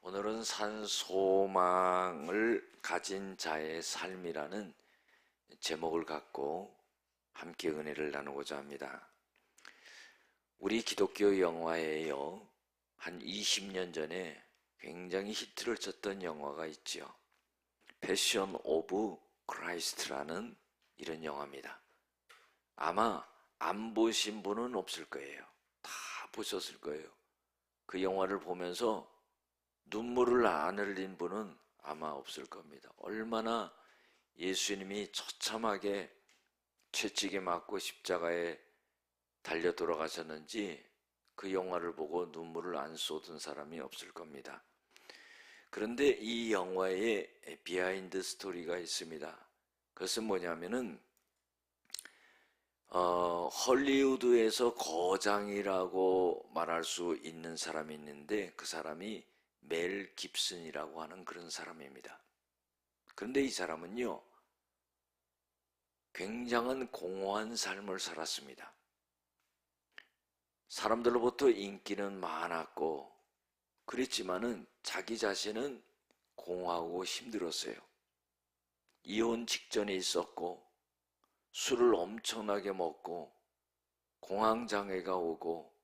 오늘은 산소망을 가진 자의 삶이라는 제목을 갖고 함께 은혜를 나누고자 합니다. 우리 기독교 영화에요, 한 20년 전에 굉장히 히트를 쳤던 영화가 있죠. 패션 오브 크라이스트라는 이런 영화입니다. 아마 안 보신 분은 없을 거예요. 다 보셨을 거예요. 그 영화를 보면서 눈물을 안 흘린 분은 아마 없을 겁니다. 얼마나 예수님이 처참하게 채찍에 맞고 십자가에 달려 돌아가셨는지 그 영화를 보고 눈물을 안 쏟은 사람이 없을 겁니다. 그런데 이 영화에 비하인드 스토리가 있습니다. 그것은 뭐냐면은 헐리우드에서 거장이라고 말할 수 있는 사람이 있는데 그 사람이 멜 깁슨이라고 하는 그런 사람입니다. 그런데 이 사람은요, 굉장한 공허한 삶을 살았습니다. 사람들로부터 인기는 많았고 그랬지만은 자기 자신은 공허하고 힘들었어요. 이혼 직전에 있었고 술을 엄청나게 먹고 공황장애가 오고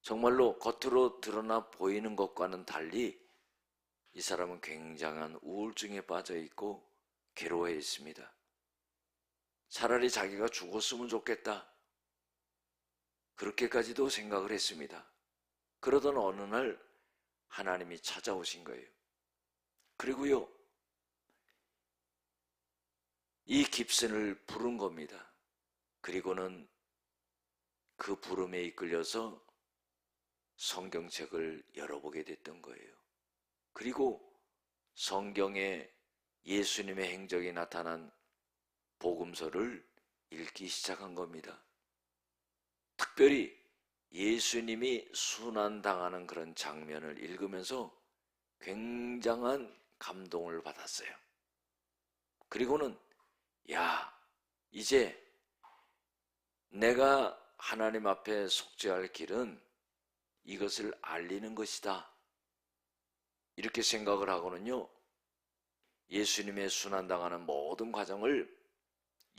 정말로 겉으로 드러나 보이는 것과는 달리 이 사람은 굉장한 우울증에 빠져 있고 괴로워해 있습니다. 차라리 자기가 죽었으면 좋겠다, 그렇게까지도 생각을 했습니다. 그러던 어느 날 하나님이 찾아오신 거예요. 그리고요, 이 깁슨을 부른 겁니다. 그리고는 그 부름에 이끌려서 성경책을 열어보게 됐던 거예요. 그리고 성경에 예수님의 행적이 나타난 복음서를 읽기 시작한 겁니다. 특별히 예수님이 순환당하는 그런 장면을 읽으면서 굉장한 감동을 받았어요. 그리고는 이제 내가 하나님 앞에 속죄할 길은 이것을 알리는 것이다, 이렇게 생각을 하고는요, 예수님의 순환당하는 모든 과정을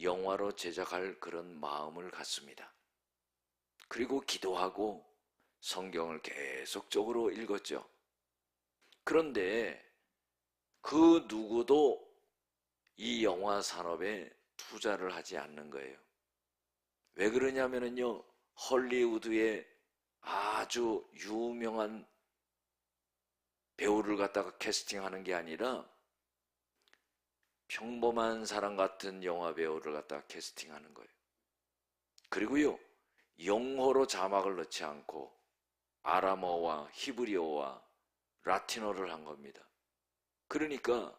영화로 제작할 그런 마음을 갖습니다. 그리고 기도하고 성경을 계속적으로 읽었죠. 그런데 그 누구도 이 영화 산업에 투자를 하지 않는 거예요. 왜 그러냐면요, 헐리우드에 아주 유명한 배우를 갖다가 캐스팅하는 게 아니라 평범한 사람 같은 영화 배우를 갖다가 캐스팅하는 거예요. 그리고요, 영어로 자막을 넣지 않고 아람어와 히브리어와 라틴어를 한 겁니다. 그러니까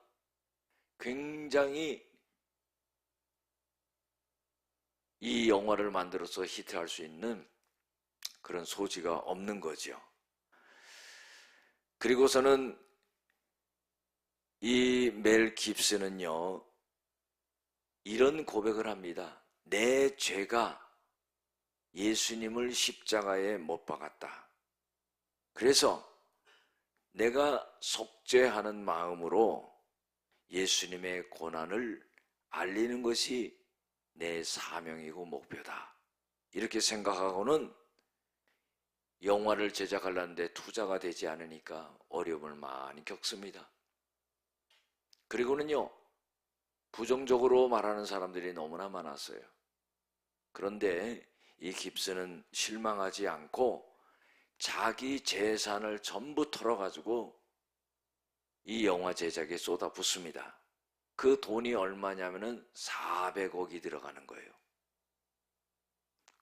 굉장히 이 영화를 만들어서 히트할 수 있는 그런 소지가 없는 거죠. 그리고서는 이 멜 깁슨은요, 이런 고백을 합니다. 내 죄가 예수님을 십자가에 못 박았다. 그래서 내가 속죄하는 마음으로 예수님의 고난을 알리는 것이 내 사명이고 목표다, 이렇게 생각하고는 영화를 제작하려는데 투자가 되지 않으니까 어려움을 많이 겪습니다. 그리고는요, 부정적으로 말하는 사람들이 너무나 많았어요. 그런데 이 깁슨은 실망하지 않고 자기 재산을 전부 털어가지고 이 영화 제작에 쏟아붓습니다. 그 돈이 얼마냐면은 400억이 들어가는 거예요.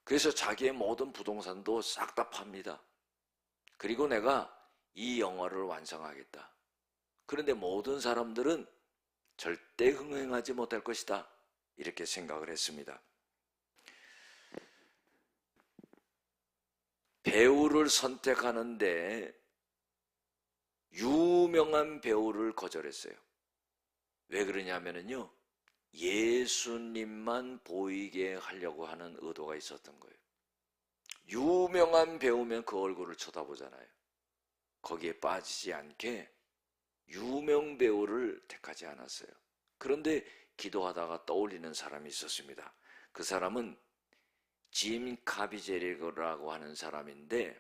그래서 자기의 모든 부동산도 싹 다 팝니다. 그리고 내가 이 영화를 완성하겠다. 그런데 모든 사람들은 절대 흥행하지 못할 것이다, 이렇게 생각을 했습니다. 배우를 선택하는데 유명한 배우를 거절했어요. 왜 그러냐면요, 예수님만 보이게 하려고 하는 의도가 있었던 거예요. 유명한 배우면 그 얼굴을 쳐다보잖아요. 거기에 빠지지 않게 유명 배우를 택하지 않았어요. 그런데 기도하다가 떠올리는 사람이 있었습니다. 그 사람은 짐 카비제리라고 하는 사람인데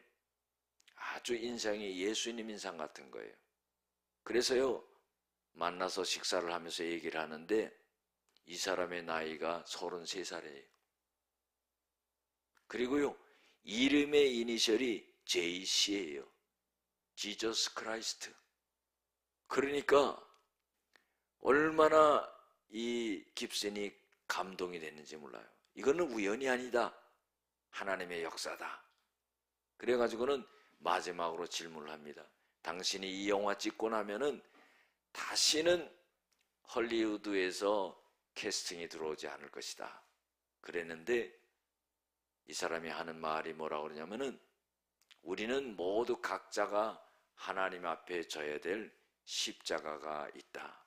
아주 인상이 예수님 인상 같은 거예요. 그래서요, 만나서 식사를 하면서 얘기를 하는데 이 사람의 나이가 33살이에요. 그리고요, 이름의 이니셜이 JC예요. 지저스 크라이스트. 그러니까 얼마나 이 깁슨이 감동이 됐는지 몰라요. 이거는 우연이 아니다. 하나님의 역사다. 그래가지고는 마지막으로 질문을 합니다. 당신이 이 영화 찍고 나면은 다시는 헐리우드에서 캐스팅이 들어오지 않을 것이다. 그랬는데 이 사람이 하는 말이 뭐라고 그러냐면은 우리는 모두 각자가 하나님 앞에 져야 될 십자가가 있다.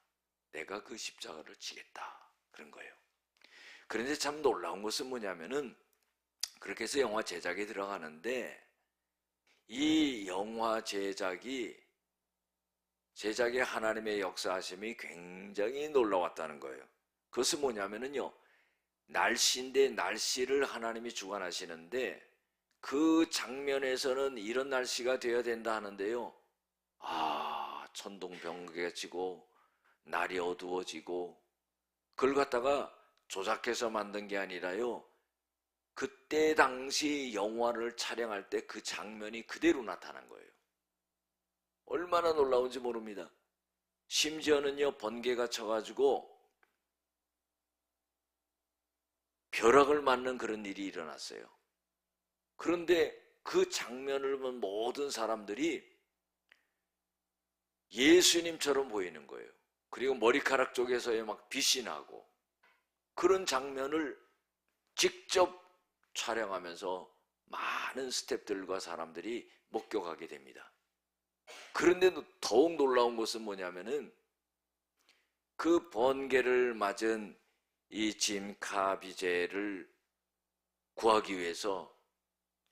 내가 그 십자가를 지겠다. 그런 거예요. 그런데 참 놀라운 것은 뭐냐면은 그렇게 해서 영화 제작에 들어가는데 이 영화 제작에 하나님의 역사하심이 굉장히 놀라웠다는 거예요. 그것은 뭐냐면은요, 날씨인데 날씨를 하나님이 주관하시는데 그 장면에서는 이런 날씨가 되어야 된다 하는데요, 천둥번개가 치고 날이 어두워지고 그걸 갖다가 조작해서 만든 게 아니라요, 그때 당시 영화를 촬영할 때 그 장면이 그대로 나타난 거예요. 얼마나 놀라운지 모릅니다. 심지어는요, 번개가 쳐가지고 벼락을 맞는 그런 일이 일어났어요. 그런데 그 장면을 본 모든 사람들이 예수님처럼 보이는 거예요. 그리고 머리카락 쪽에서의 막 빛이 나고 그런 장면을 직접 촬영하면서 많은 스태프들과 사람들이 목격하게 됩니다. 그런데 더욱 놀라운 것은 뭐냐면은 그 번개를 맞은 이 짐 카비제를 구하기 위해서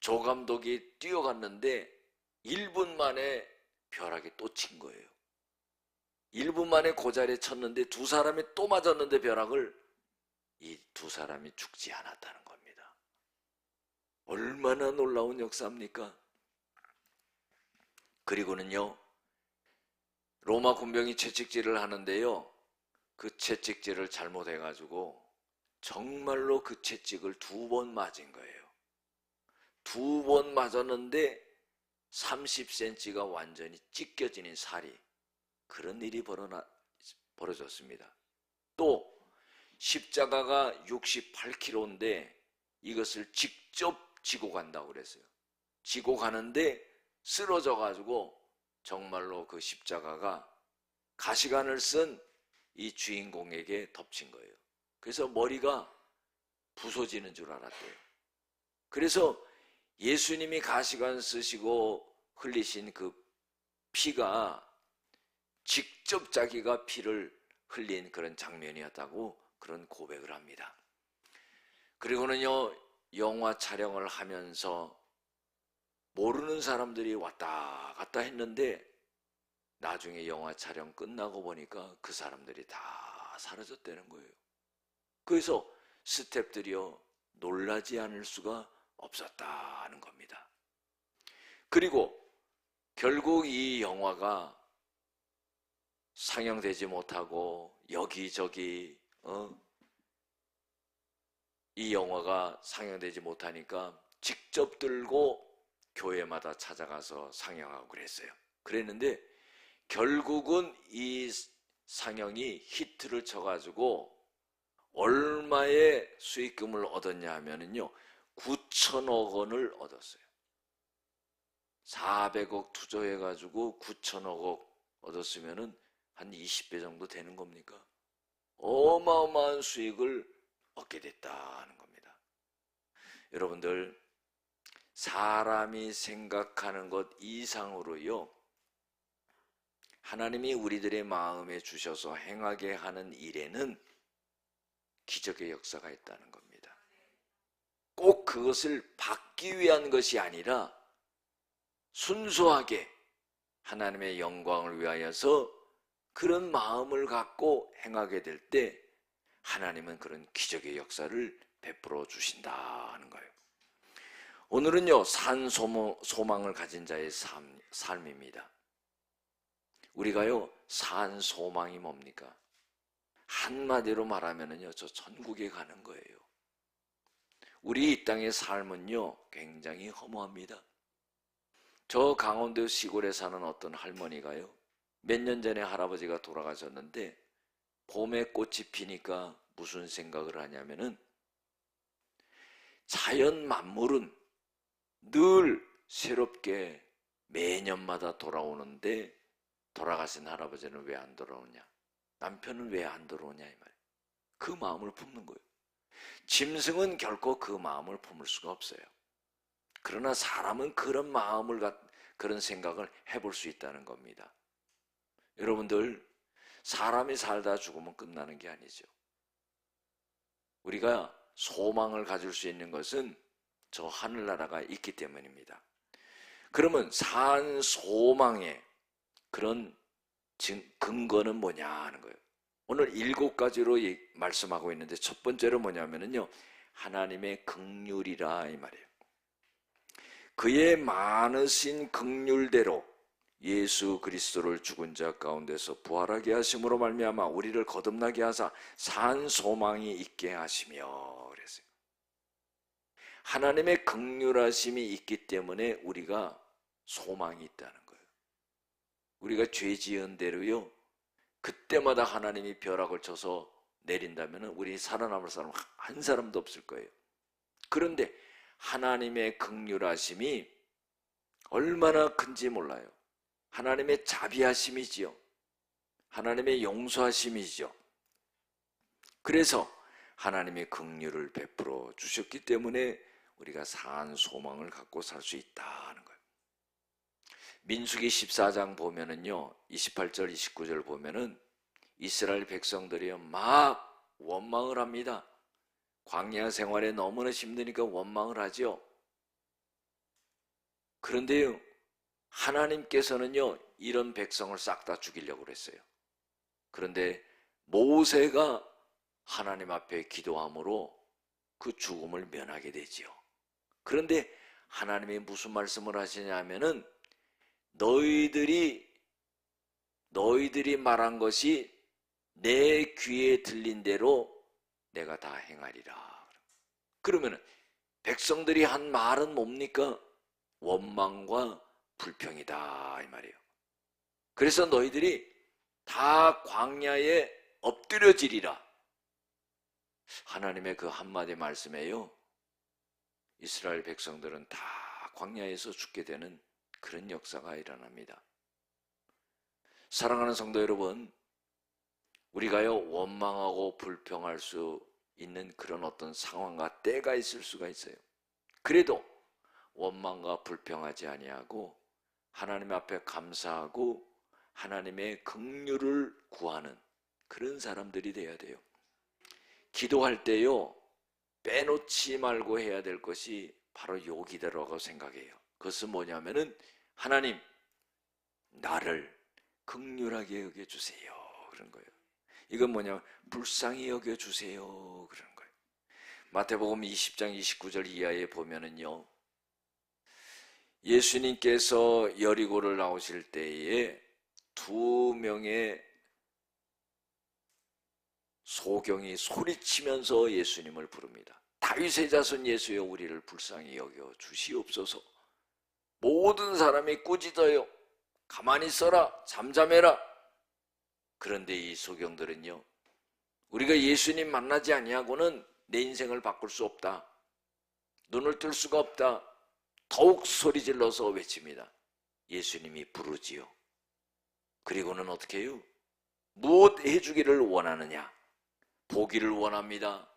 조 감독이 뛰어갔는데 1분 만에 벼락이 또 친 거예요. 1분 만에 그 자리에 쳤는데 두 사람이 또 맞았는데 벼락을 이 두 사람이 죽지 않았다는 겁니다. 얼마나 놀라운 역사입니까? 그리고는요, 로마 군병이 채찍질을 하는데요, 그 채찍질을 잘못해가지고 정말로 그 채찍을 2번 맞은 거예요. 2번 맞았는데 30cm가 완전히 찢겨지는 살이, 그런 일이 벌어졌습니다. 또 십자가가 68kg인데 이것을 직접 지고 간다고 그랬어요. 지고 가는데 쓰러져 가지고 정말로 그 십자가가 가시관을 쓴 이 주인공에게 덮친 거예요. 그래서 머리가 부서지는 줄 알았대요. 그래서 예수님이 가시관 쓰시고 흘리신 그 피가 직접 자기가 피를 흘린 그런 장면이었다고 그런 고백을 합니다. 그리고는요, 영화 촬영을 하면서 모르는 사람들이 왔다 갔다 했는데 나중에 영화 촬영 끝나고 보니까 그 사람들이 다 사라졌다는 거예요. 그래서 스태프들이요, 놀라지 않을 수가 없었다는 겁니다. 그리고 결국 이 영화가 상영되지 못하고 여기저기 이 영화가 상영되지 못하니까 직접 들고 교회마다 찾아가서 상영하고 그랬어요. 그랬는데 결국은 이 상영이 히트를 쳐가지고 얼마의 수익금을 얻었냐 하면은요, 9천억 원을 얻었어요. 400억 투자해가지고 9천억 얻었으면은 한 20배 정도 되는 겁니까? 어마어마한 수익을 얻게 됐다는 겁니다. 여러분들, 사람이 생각하는 것 이상으로요, 하나님이 우리들의 마음에 주셔서 행하게 하는 일에는 기적의 역사가 있다는 겁니다. 꼭 그것을 받기 위한 것이 아니라 순수하게 하나님의 영광을 위하여서 그런 마음을 갖고 행하게 될 때 하나님은 그런 기적의 역사를 베풀어 주신다 하는 거예요. 오늘은요, 산 소망을 가진 자의 삶입니다. 우리가요, 산 소망이 뭡니까? 한마디로 말하면은요, 저 천국에 가는 거예요. 우리 이 땅의 삶은요, 굉장히 허무합니다. 저 강원도 시골에 사는 어떤 할머니가요, 몇 년 전에 할아버지가 돌아가셨는데 봄에 꽃이 피니까 무슨 생각을 하냐면은 자연 만물은 늘 새롭게 매년마다 돌아오는데 돌아가신 할아버지는 왜 안 돌아오냐? 남편은 왜 안 돌아오냐? 이 말이에요. 그 마음을 품는 거예요. 짐승은 결코 그 마음을 품을 수가 없어요. 그러나 사람은 그런 마음을, 그런 생각을 해볼 수 있다는 겁니다. 여러분들, 사람이 살다 죽으면 끝나는 게 아니죠. 우리가 소망을 가질 수 있는 것은 저 하늘나라가 있기 때문입니다. 그러면 산 소망의 그런 근거는 뭐냐 하는 거예요. 오늘 7가지로 말씀하고 있는데 첫 번째로 뭐냐면요, 하나님의 긍휼이라 이 말이에요. 그의 많으신 긍휼대로 예수 그리스도를 죽은 자 가운데서 부활하게 하심으로 말미암아 우리를 거듭나게 하사 산 소망이 있게 하시며 그랬어요. 하나님의 긍휼하심이 있기 때문에 우리가 소망이 있다는 거예요. 우리가 죄 지은 대로요, 그때마다 하나님이 벼락을 쳐서 내린다면 우리 살아남을 사람 한 사람도 없을 거예요. 그런데 하나님의 긍휼하심이 얼마나 큰지 몰라요. 하나님의 자비하심이지요. 하나님의 용서하심이죠. 그래서 하나님의 긍휼을 베풀어 주셨기 때문에 우리가 산 소망을 갖고 살 수 있다는 거예요. 민수기 14장 보면은요, 28절 29절 보면은 이스라엘 백성들이요 막 원망을 합니다. 광야 생활에 너무나 힘드니까 원망을 하죠. 그런데요, 하나님께서는요 이런 백성을 싹 다 죽이려고 그랬어요. 그런데 모세가 하나님 앞에 기도함으로 그 죽음을 면하게 되지요. 그런데 하나님이 무슨 말씀을 하시냐면은 너희들이 말한 것이 내 귀에 들린 대로 내가 다 행하리라. 그러면은 백성들이 한 말은 뭡니까? 원망과 불평이다 이 말이에요. 그래서 너희들이 다 광야에 엎드려지리라. 하나님의 그 한마디 말씀에요, 이스라엘 백성들은 다 광야에서 죽게 되는 그런 역사가 일어납니다. 사랑하는 성도 여러분, 우리가요 원망하고 불평할 수 있는 그런 어떤 상황과 때가 있을 수가 있어요. 그래도 원망과 불평하지 아니하고 하나님 앞에 감사하고 하나님의 긍휼을 구하는 그런 사람들이 되어야 돼요. 기도할 때요 빼놓지 말고 해야 될 것이 바로 요 기도라고 생각해요. 그것은 뭐냐면은 하나님 나를 긍휼하게 여겨주세요 그런 거예요. 이건 뭐냐면 불쌍히 여겨주세요 그런 거예요. 마태복음 20장 29절 이하에 보면은요, 예수님께서 여리고를 나오실 때에 2명의 소경이 소리치면서 예수님을 부릅니다. 다윗의 자손 예수여 우리를 불쌍히 여겨 주시옵소서. 모든 사람이 꾸짖어요. 가만히 있어라, 잠잠해라. 그런데 이 소경들은요, 우리가 예수님 만나지 아니하고는 내 인생을 바꿀 수 없다, 눈을 뜰 수가 없다, 더욱 소리질러서 외칩니다. 예수님이 부르지요. 그리고는 어떻게 해요? 무엇 해주기를 원하느냐? 보기를 원합니다.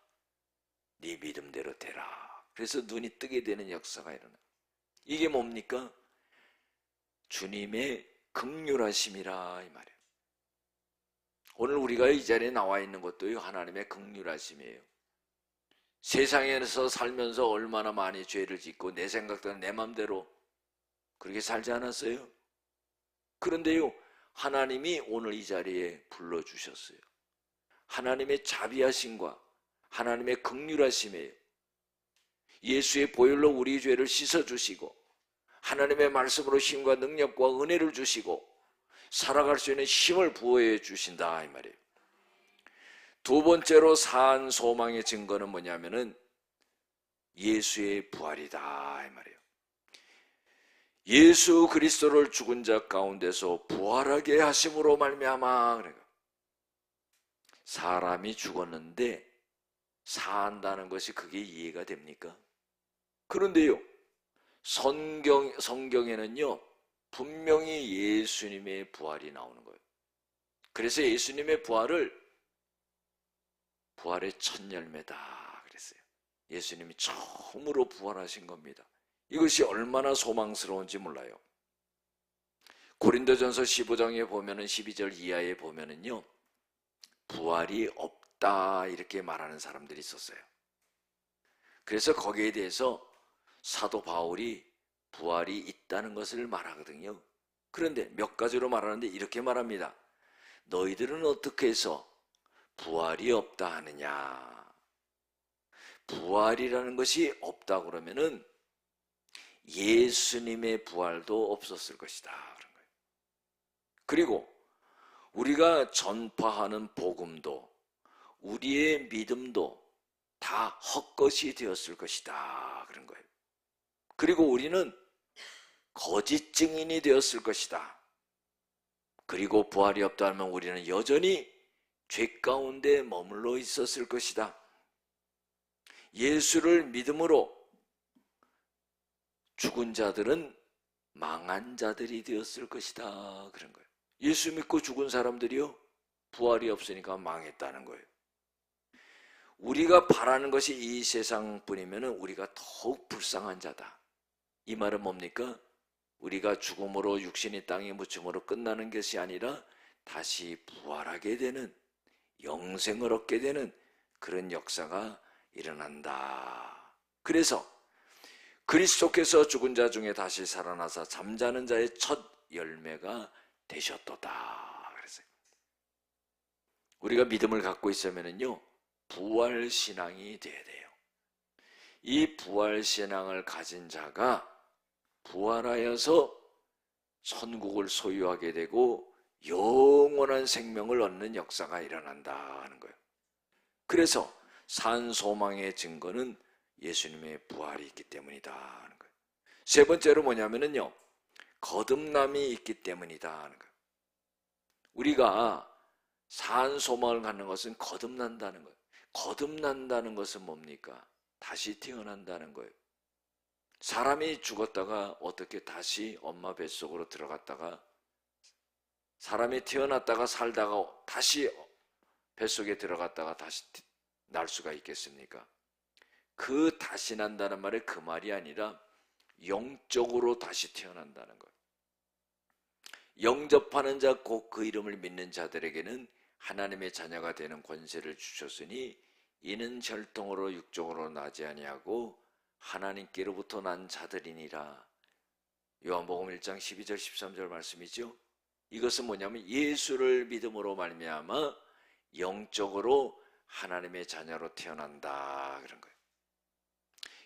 네 믿음대로 되라. 그래서 눈이 뜨게 되는 역사가 일어나요. 이게 뭡니까? 주님의 긍휼하심이라 이 말이에요. 오늘 우리가 이 자리에 나와 있는 것도 하나님의 긍휼하심이에요. 세상에서 살면서 얼마나 많이 죄를 짓고 내 생각대로 내 맘대로 그렇게 살지 않았어요? 그런데요, 하나님이 오늘 이 자리에 불러주셨어요. 하나님의 자비하심과 하나님의 긍휼하심이에요. 예수의 보혈로 우리 죄를 씻어주시고 하나님의 말씀으로 힘과 능력과 은혜를 주시고 살아갈 수 있는 힘을 부어해 주신다 이 말이에요. 두 번째로 산 소망의 증거는 뭐냐면은 예수의 부활이다 이 말이에요. 예수 그리스도를 죽은 자 가운데서 부활하게 하심으로 말미암아. 사람이 죽었는데 산다는 것이 그게 이해가 됩니까? 그런데요, 성경에는요 분명히 예수님의 부활이 나오는 거예요. 그래서 예수님의 부활의 첫 열매다 그랬어요. 예수님이 처음으로 부활하신 겁니다. 이것이 얼마나 소망스러운지 몰라요. 고린도전서 15장에 보면은 12절 이하에 보면은요 부활이 없다 이렇게 말하는 사람들이 있었어요. 그래서 거기에 대해서 사도 바울이 부활이 있다는 것을 말하거든요. 그런데 몇 가지로 말하는데 이렇게 말합니다. 너희들은 어떻게 해서 부활이 없다 하느냐. 부활이라는 것이 없다 그러면은 예수님의 부활도 없었을 것이다 그런 거예요. 그리고 우리가 전파하는 복음도 우리의 믿음도 다 헛것이 되었을 것이다 그런 거예요. 그리고 우리는 거짓 증인이 되었을 것이다. 그리고 부활이 없다 하면 우리는 여전히 죄 가운데 머물러 있었을 것이다. 예수를 믿음으로 죽은 자들은 망한 자들이 되었을 것이다 그런 거예요. 예수 믿고 죽은 사람들이요 부활이 없으니까 망했다는 거예요. 우리가 바라는 것이 이 세상뿐이면 우리가 더욱 불쌍한 자다. 이 말은 뭡니까? 우리가 죽음으로 육신이 땅에 묻힘으로 끝나는 것이 아니라 다시 부활하게 되는 영생을 얻게 되는 그런 역사가 일어난다. 그래서 그리스도께서 죽은 자 중에 다시 살아나사 잠자는 자의 첫 열매가 되셨도다. 그랬어요. 우리가 믿음을 갖고 있으면요 부활 신앙이 돼야 돼요. 이 부활 신앙을 가진 자가 부활하여서 천국을 소유하게 되고 영원한 생명을 얻는 역사가 일어난다 하는 거예요. 그래서 산 소망의 증거는 예수님의 부활이 있기 때문이다 하는 거예요. 세 번째로 뭐냐면요 거듭남이 있기 때문이다 하는 거예요. 우리가 산 소망을 갖는 것은 거듭난다는 거예요. 거듭난다는 것은 뭡니까? 다시 태어난다는 거예요. 사람이 죽었다가 어떻게 다시 엄마 뱃속으로 들어갔다가 사람이 태어났다가 살다가 다시 뱃속에 들어갔다가 다시 날 수가 있겠습니까? 그 다시 난다는 말에 그 말이 아니라 영적으로 다시 태어난다는 거예요. 영접하는 자 곧 그 이름을 믿는 자들에게는 하나님의 자녀가 되는 권세를 주셨으니 이는 혈통으로 육적으로 나지 아니하고 하나님께로부터 난 자들이니라. 요한복음 1장 12절 13절 말씀이죠. 이것은 뭐냐면 예수를 믿음으로 말미암아 영적으로 하나님의 자녀로 태어난다 그런 거예요.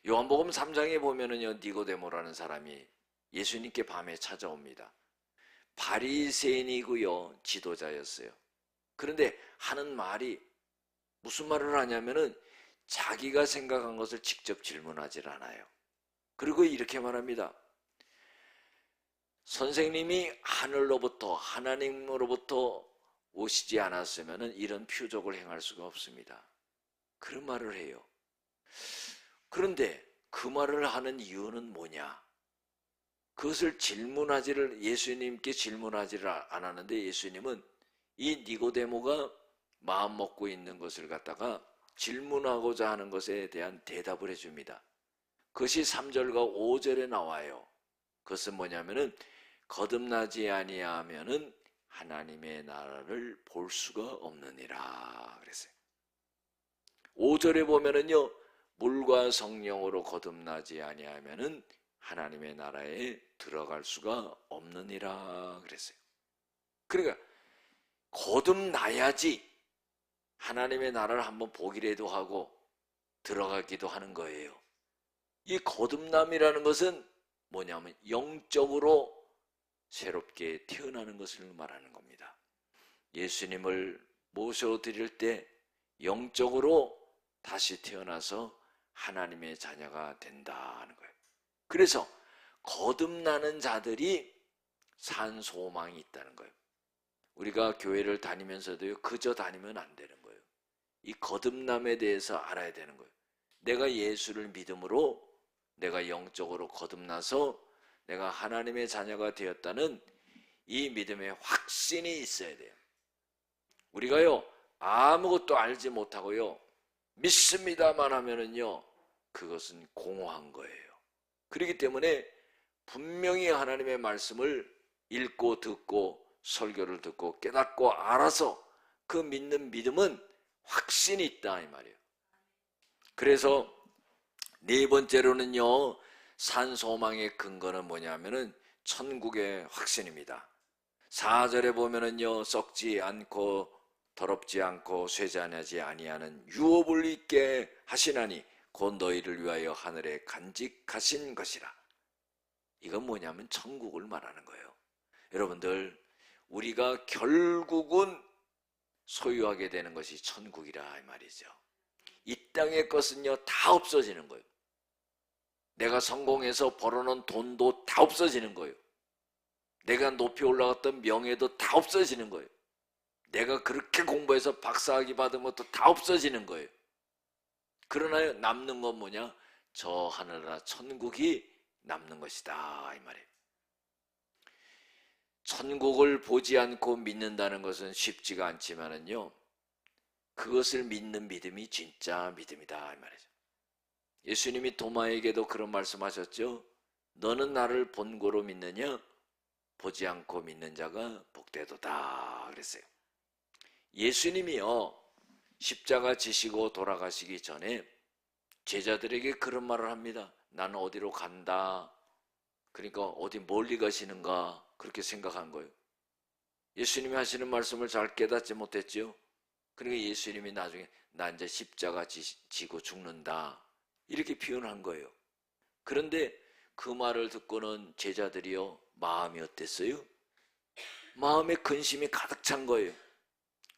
요한복음 3장에 보면은요 니고데모라는 사람이 예수님께 밤에 찾아옵니다. 바리새인이고요 지도자였어요. 그런데 하는 말이 무슨 말을 하냐면은 자기가 생각한 것을 직접 질문하질 않아요. 그리고 이렇게 말합니다. 선생님이 하늘로부터 하나님으로부터 오시지 않았으면 이런 표적을 행할 수가 없습니다. 그런 말을 해요. 그런데 그 말을 하는 이유는 뭐냐? 그것을 예수님께 질문하지를 않았는데 예수님은 이 니고데모가 마음 먹고 있는 것을 갖다가 질문하고자 하는 것에 대한 대답을 해줍니다. 그것이 3절과 5절에 나와요. 그것은 뭐냐면은 거듭나지 아니하면은 하나님의 나라를 볼 수가 없느니라 그랬어요. 5절에 보면은요 물과 성령으로 거듭나지 아니하면은 하나님의 나라에 들어갈 수가 없느니라 그랬어요. 그러니까 거듭나야지 하나님의 나라를 한번 보기라도 하고 들어가기도 하는 거예요. 이 거듭남이라는 것은 뭐냐면 영적으로 새롭게 태어나는 것을 말하는 겁니다. 예수님을 모셔드릴 때 영적으로 다시 태어나서 하나님의 자녀가 된다는 거예요. 그래서 거듭나는 자들이 산 소망이 있다는 거예요. 우리가 교회를 다니면서도요, 그저 다니면 안 되는 거예요. 이 거듭남에 대해서 알아야 되는 거예요. 내가 예수를 믿음으로 내가 영적으로 거듭나서 내가 하나님의 자녀가 되었다는 이 믿음의 확신이 있어야 돼요. 우리가요, 아무것도 알지 못하고요, 믿습니다만 하면은요, 그것은 공허한 거예요. 그렇기 때문에 분명히 하나님의 말씀을 읽고 듣고 설교를 듣고 깨닫고 알아서 그 믿는 믿음은 확신이 있다 이 말이에요. 그래서 네 번째로는요, 산 소망의 근거는 뭐냐면은 천국의 확신입니다. 4절에 보면은요, 썩지 않고 더럽지 않고 쇠잔하지 아니하는 유업을 있게 하시나니 곧 너희를 위하여 하늘에 간직하신 것이라. 이건 뭐냐면 천국을 말하는 거예요. 여러분들, 우리가 결국은 소유하게 되는 것이 천국이라 이 말이죠. 이 땅의 것은요, 다 없어지는 거예요. 내가 성공해서 벌어놓은 돈도 다 없어지는 거예요. 내가 높이 올라갔던 명예도 다 없어지는 거예요. 내가 그렇게 공부해서 박사학위 받은 것도 다 없어지는 거예요. 그러나 남는 건 뭐냐? 저 하늘나라 천국이 남는 것이다 이 말이에요. 천국을 보지 않고 믿는다는 것은 쉽지가 않지만은요, 그것을 믿는 믿음이 진짜 믿음이다 이 말이죠. 예수님이 도마에게도 그런 말씀하셨죠. 너는 나를 본고로 믿느냐? 보지 않고 믿는 자가 복되도다 그랬어요. 예수님이요, 십자가 지시고 돌아가시기 전에 제자들에게 그런 말을 합니다. 나는 어디로 간다. 그러니까 어디 멀리 가시는가 그렇게 생각한 거예요. 예수님이 하시는 말씀을 잘 깨닫지 못했죠. 그러니까 예수님이 나중에 나 이제 십자가 지고 죽는다 이렇게 표현한 거예요. 그런데 그 말을 듣고는 제자들이요, 마음이 어땠어요? 마음에 근심이 가득 찬 거예요.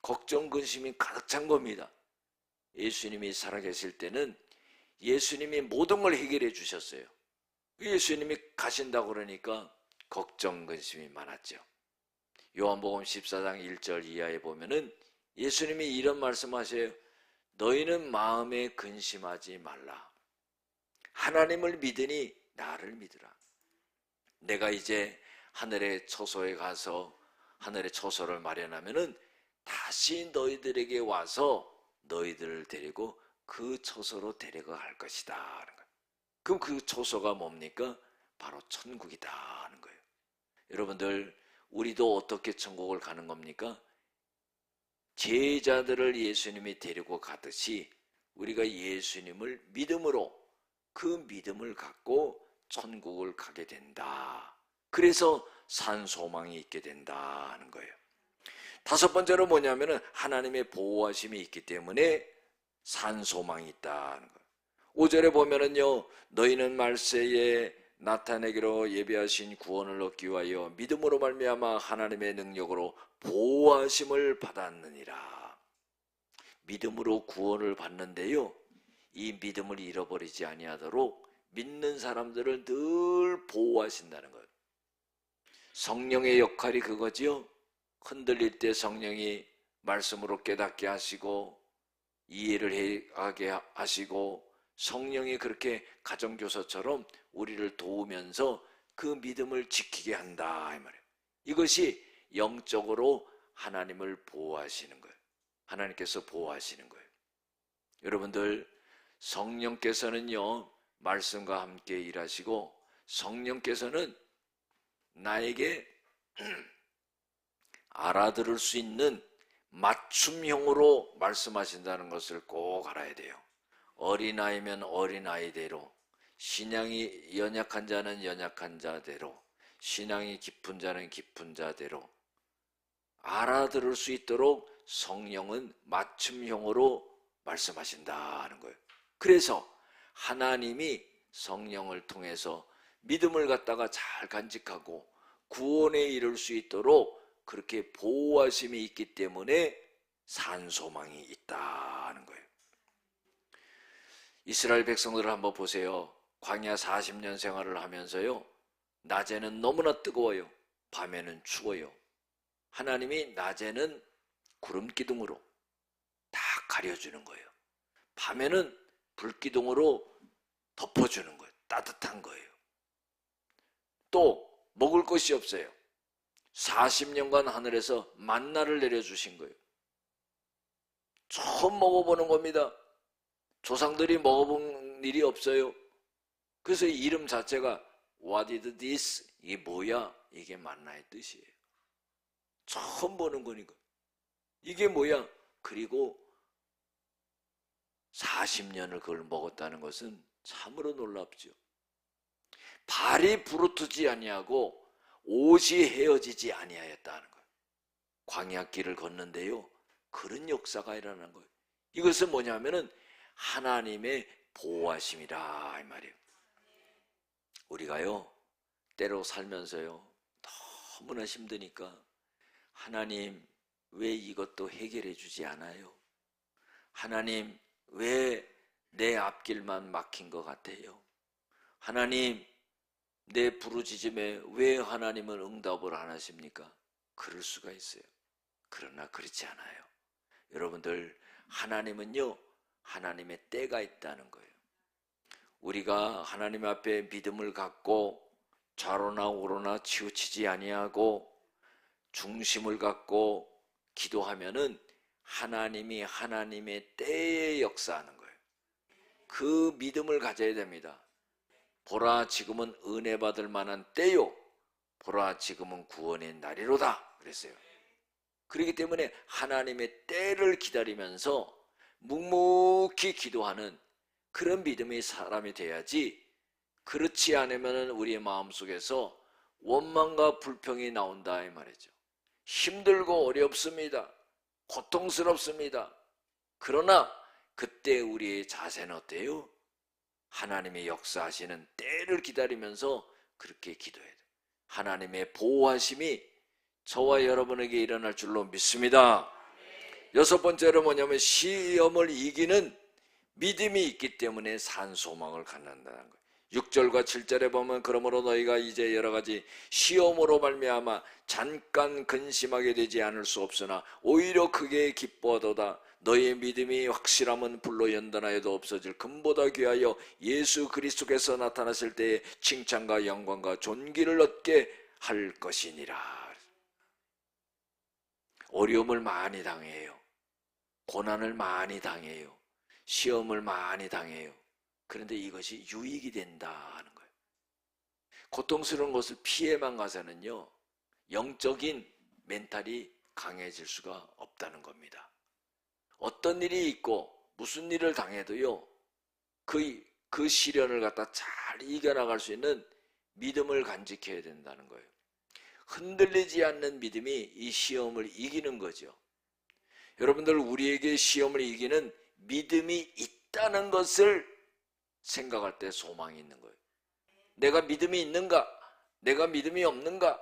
걱정 근심이 가득 찬 겁니다. 예수님이 살아계실 때는 예수님이 모든 걸 해결해 주셨어요. 예수님이 가신다고 그러니까 걱정 근심이 많았죠. 요한복음 14장 1절 이하에 보면은 예수님이 이런 말씀하세요. 너희는 마음에 근심하지 말라. 하나님을 믿으니 나를 믿으라. 내가 이제 하늘의 처소에 가서 하늘의 처소를 마련하면은 다시 너희들에게 와서 너희들을 데리고 그 처소로 데려가 갈 것이다. 그럼 그 처소가 뭡니까? 바로 천국이다 하는 거예요. 여러분들, 우리도 어떻게 천국을 가는 겁니까? 제자들을 예수님이 데리고 가듯이 우리가 예수님을 믿음으로 그 믿음을 갖고 천국을 가게 된다. 그래서 산 소망이 있게 된다 하는 거예요. 다섯 번째로 뭐냐면은 하나님의 보호하심이 있기 때문에 산 소망이 있다는 거예요. 5절에 보면은요, 너희는 말세에 나타내기로 예비하신 구원을 얻기 위하여 믿음으로 말미암아 하나님의 능력으로 보호하심을 받았느니라. 믿음으로 구원을 받는데요, 이 믿음을 잃어버리지 아니하도록 믿는 사람들을 늘 보호하신다는 거예요. 성령의 역할이 그거지요. 흔들릴 때 성령이 말씀으로 깨닫게 하시고 이해를 하게 하시고 성령이 그렇게 가정교사처럼 우리를 도우면서 그 믿음을 지키게 한다 이 말이에요. 이것이 영적으로 하나님을 보호하시는 거예요. 하나님께서 보호하시는 거예요. 여러분들, 성령께서는요, 말씀과 함께 일하시고 성령께서는 나에게 알아들을 수 있는 맞춤형으로 말씀하신다는 것을 꼭 알아야 돼요. 어린아이면 어린아이대로, 신앙이 연약한 자는 연약한 자대로, 신앙이 깊은 자는 깊은 자대로, 알아들을 수 있도록 성령은 맞춤형으로 말씀하신다는 거예요. 그래서 하나님이 성령을 통해서 믿음을 갖다가 잘 간직하고 구원에 이를 수 있도록 그렇게 보호하심이 있기 때문에 산소망이 있다는 거예요. 이스라엘 백성들을 한번 보세요. 광야 40년 생활을 하면서요, 낮에는 너무나 뜨거워요. 밤에는 추워요. 하나님이 낮에는 구름기둥으로 다 가려주는 거예요. 밤에는 불기둥으로 덮어주는 거예요. 따뜻한 거예요. 또 먹을 것이 없어요. 40년간 하늘에서 만나를 내려주신 거예요. 처음 먹어보는 겁니다. 조상들이 먹어본 일이 없어요. 그래서 이름 자체가 What is this? 이게 뭐야? 이게 만나의 뜻이에요. 처음 보는 거니까. 이게 뭐야? 그리고 40년을 그걸 먹었다는 것은 참으로 놀랍죠. 발이 부르트지 아니하고 옷이 헤어지지 아니하였다는 거예요. 광야길을 걷는데요, 그런 역사가 일어나는 거예요. 이것은 뭐냐면은 하나님의 보호하심이라 이 말이에요. 우리가요, 때로 살면서요, 너무나 힘드니까 하나님 왜 이것도 해결해 주지 않아요? 하나님 왜 내 앞길만 막힌 것 같아요? 하나님 내 부르짖음에 왜 하나님은 응답을 안 하십니까? 그럴 수가 있어요. 그러나 그렇지 않아요. 여러분들, 하나님은요, 하나님의 때가 있다는 거예요. 우리가 하나님 앞에 믿음을 갖고 좌로나 우로나 치우치지 아니하고 중심을 갖고 기도하면은 하나님이 하나님의 때에 역사하는 거예요. 그 믿음을 가져야 됩니다. 보라, 지금은 은혜 받을 만한 때요, 보라, 지금은 구원의 날이로다 그랬어요. 그렇기 때문에 하나님의 때를 기다리면서 묵묵히 기도하는 그런 믿음의 사람이 돼야지, 그렇지 않으면 우리의 마음속에서 원망과 불평이 나온다 이 말이죠. 힘들고 어렵습니다. 고통스럽습니다. 그러나 그때 우리의 자세는 어때요? 하나님의 역사하시는 때를 기다리면서 그렇게 기도해야 돼요. 하나님의 보호하심이 저와 여러분에게 일어날 줄로 믿습니다. 여섯 번째로 뭐냐면 시험을 이기는 믿음이 있기 때문에 산소망을 갖는다는 거예요. 6절과 7절에 보면 그러므로 너희가 이제 여러 가지 시험으로 말미암아 잠깐 근심하게 되지 않을 수 없으나 오히려 크게 기뻐하도다. 너희의 믿음이 확실함은 불로 연단하여도 없어질 금보다 귀하여 예수 그리스도께서 나타나실 때에 칭찬과 영광과 존귀를 얻게 할 것이니라. 어려움을 많이 당해요. 고난을 많이 당해요. 시험을 많이 당해요. 그런데 이것이 유익이 된다 하는 거예요. 고통스러운 것을 피해만 가서는요, 영적인 멘탈이 강해질 수가 없다는 겁니다. 어떤 일이 있고 무슨 일을 당해도요, 그 시련을 갖다 잘 이겨나갈 수 있는 믿음을 간직해야 된다는 거예요. 흔들리지 않는 믿음이 이 시험을 이기는 거죠. 여러분들, 우리에게 시험을 이기는 믿음이 있다는 것을 생각할 때 소망이 있는 거예요. 내가 믿음이 있는가? 내가 믿음이 없는가?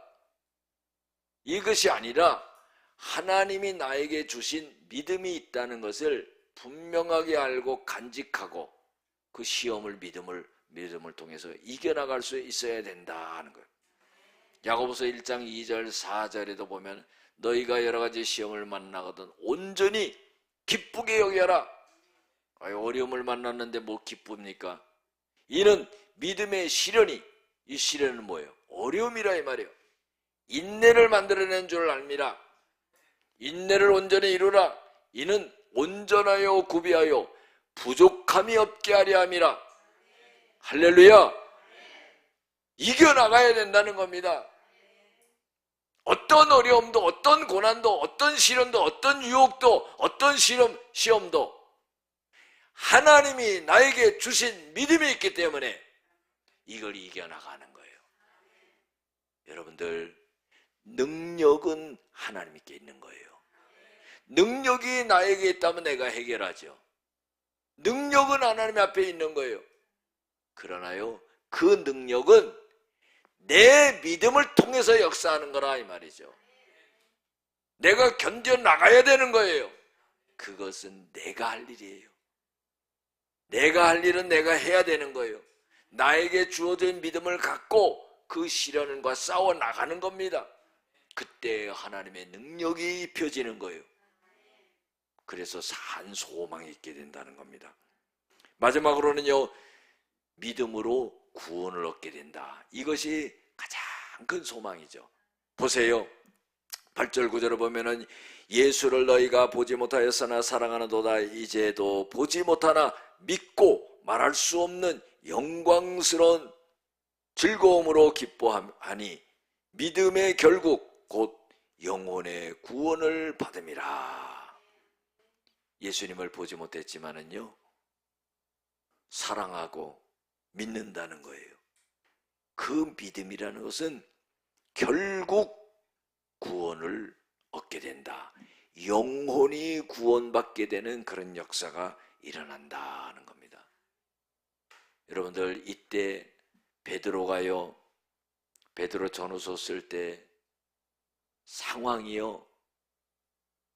이것이 아니라 하나님이 나에게 주신 믿음이 있다는 것을 분명하게 알고 간직하고 그 시험을 믿음을 통해서 이겨나갈 수 있어야 된다 하는 거예요. 야고보서 1장 2절 4절에도 보면 너희가 여러 가지 시험을 만나거든 온전히 기쁘게 여겨라. 어려움을 만났는데 뭐 기쁩니까? 이는 믿음의 시련이, 이 시련은 뭐예요? 어려움이라 이 말이에요. 인내를 만들어낸 줄 알미라. 인내를 온전히 이루라. 이는 온전하여 구비하여 부족함이 없게 하려 함이라. 할렐루야. 이겨나가야 된다는 겁니다. 어떤 어려움도, 어떤 고난도, 어떤 시련도, 어떤 유혹도, 어떤 시험도 하나님이 나에게 주신 믿음이 있기 때문에 이걸 이겨나가는 거예요. 여러분들, 능력은 하나님께 있는 거예요. 능력이 나에게 있다면 내가 해결하죠. 능력은 하나님 앞에 있는 거예요. 그러나요, 그 능력은 내 믿음을 통해서 역사하는 거라 이 말이죠. 내가 견뎌나가야 되는 거예요. 그것은 내가 할 일이에요. 내가 할 일은 내가 해야 되는 거예요. 나에게 주어진 믿음을 갖고 그 시련과 싸워 나가는 겁니다. 그때 하나님의 능력이 입혀지는 거예요. 그래서 산 소망이 있게 된다는 겁니다. 마지막으로는요, 믿음으로 구원을 얻게 된다. 이것이 가장 큰 소망이죠. 보세요. 8절 9절을 보면은 예수를 너희가 보지 못하였으나 사랑하는도다. 이제도 보지 못하나 믿고 말할 수 없는 영광스러운 즐거움으로 기뻐하니 믿음의 결국 곧 영혼의 구원을 받음이라. 예수님을 보지 못했지만은요, 사랑하고 믿는다는 거예요. 그 믿음이라는 것은 결국 구원을 얻게 된다. 영혼이 구원받게 되는 그런 역사가 일어난다는 겁니다. 여러분들, 이때 베드로가요, 베드로 전후서 쓸 때 상황이요,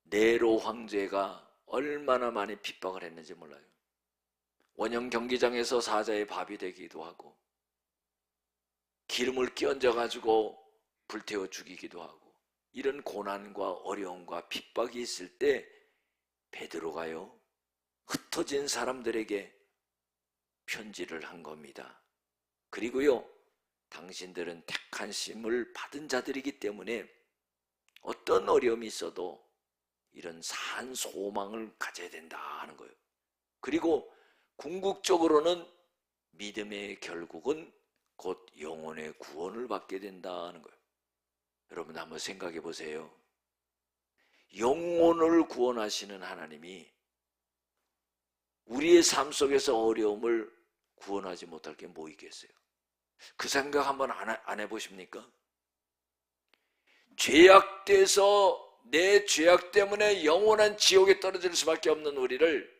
네로 황제가 얼마나 많이 핍박을 했는지 몰라요. 원형 경기장에서 사자의 밥이 되기도 하고, 기름을 끼얹어 가지고 불태워 죽이기도 하고, 이런 고난과 어려움과 핍박이 있을 때 베드로가요, 흩어진 사람들에게 편지를 한 겁니다. 그리고요, 당신들은 택한 심을 받은 자들이기 때문에 어떤 어려움이 있어도 이런 산 소망을 가져야 된다 하는 거예요. 그리고 궁극적으로는 믿음의 결국은 곧 영혼의 구원을 받게 된다 하는 거예요. 여러분, 한번 생각해 보세요. 영혼을 구원하시는 하나님이 우리의 삶 속에서 어려움을 구원하지 못할 게 뭐 있겠어요? 그 생각 한번 안 해보십니까? 죄악돼서 내 죄악 때문에 영원한 지옥에 떨어질 수밖에 없는 우리를,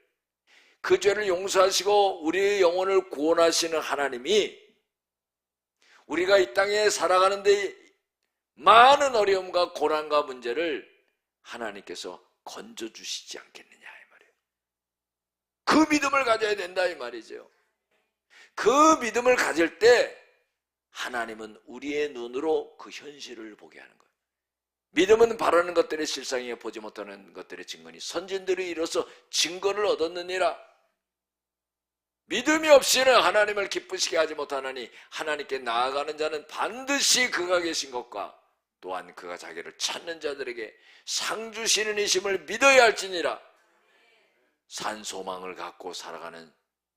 그 죄를 용서하시고 우리의 영혼을 구원하시는 하나님이 우리가 이 땅에 살아가는데 많은 어려움과 고난과 문제를 하나님께서 건져주시지 않겠느냐 이 말이에요. 그 믿음을 가져야 된다 이 말이죠. 그 믿음을 가질 때 하나님은 우리의 눈으로 그 현실을 보게 하는 거예요. 믿음은 바라는 것들의 실상이요 보지 못하는 것들의 증거니 선진들이 이로써 증거를 얻었느니라. 믿음이 없이는 하나님을 기쁘시게 하지 못하나니 하나님께 나아가는 자는 반드시 그가 계신 것과 또한 그가 자기를 찾는 자들에게 상 주시는 이심을 믿어야 할지니라. 산 소망을 갖고 살아가는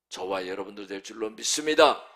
저와 여러분들 될 줄로 믿습니다.